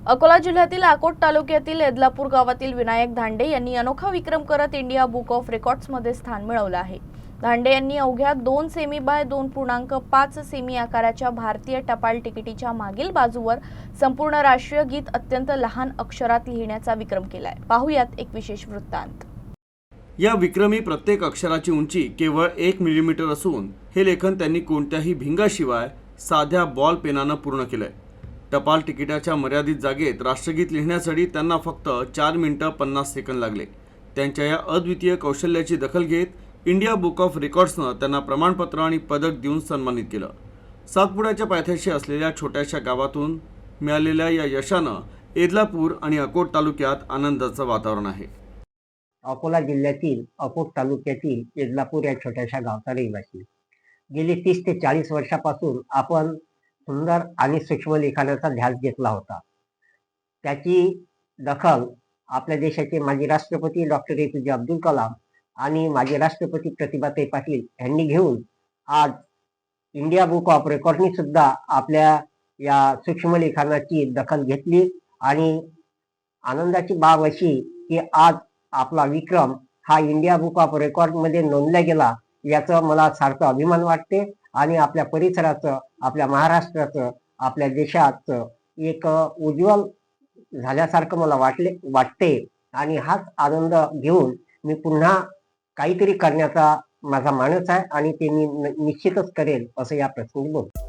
अकोला जिल्ह्यातील अकोट तालुक्यातील एदलापूर गावातील विनायक धांडे यांनी अनोखा विक्रम करत इंडिया बुक ऑफ रेकॉर्ड्समध्ये स्थान मिळवलं आहे। धांडे यांनी अवघ्या 2 सेमी बाय 2.5 सेमी आकाराच्या भारतीय टपाल तिकिटीच्या मागील बाजूवर संपूर्ण राष्ट्रीय गीत अत्यंत लहान अक्षरात लिहिण्याचा विक्रम केलाय। पाहूयात एक विशेष वृत्तांत। या विक्रमी प्रत्येक अक्षराची उंची केवळ 1 मिलीमीटर असून हे लेखन त्यांनी कोणत्याही भिंगाशिवाय साध्या बॉल पेनानं पूर्ण केलंय। टपाल तिकिटाच्या मर्यादित जागेत राष्ट्रगीत लिहिण्यासाठी त्यांना फक्त 4 मिनिटं 50 सेकंद लागले। त्यांच्या या अद्वितीय कौशल्याची दखल घेत इंडिया बुक ऑफ रेकॉर्ड्सनं त्यांना प्रमाणपत्र आणि पदक देऊन सन्मानित केलं। सातपुड्याच्या पायथ्याशी असलेल्या छोट्याशा गावातून मिळालेल्या या यशानं एदलापूर आणि अकोट तालुक्यात आनंदाचं वातावरण आहे। अकोला जिल्ह्यातील अकोट तालुक्यातील एदलापूर या छोट्याशा गावचा रहिवासी। गेली 30 ते 40 वर्षापासून आपण सुंदर आणि सूक्ष्म लिखाणाचा ध्यास घेतला होता। त्याची दखल आपल्या देशाचे माजी राष्ट्रपती डॉक्टर ए.पी.जे. अब्दुल कलाम आणि माजी राष्ट्रपती प्रतिभाताई पाटील यांनी घेऊन आज इंडिया बुक ऑफ रेकॉर्डनी सुद्धा आपल्या या सूक्ष्म लिखाणाची दखल घेतली आणि आनंदाची बाब अशी की आज आपला विक्रम हा इंडिया बुक ऑफ रेकॉर्डमध्ये नोंदला गेला, याचा मला सार्थ अभिमान वाटते आणि आपल्या परिसराचं, आपल्या महाराष्ट्राचं, आपल्या देशाचं एक उज्ज्वल झाल्यासारखं मला वाटते आणि हाच आनंद घेऊन मी पुन्हा काहीतरी करण्याचा माझा मानस आहे आणि ते मी निश्चितच करेल असं या प्रसंगी बोलतो।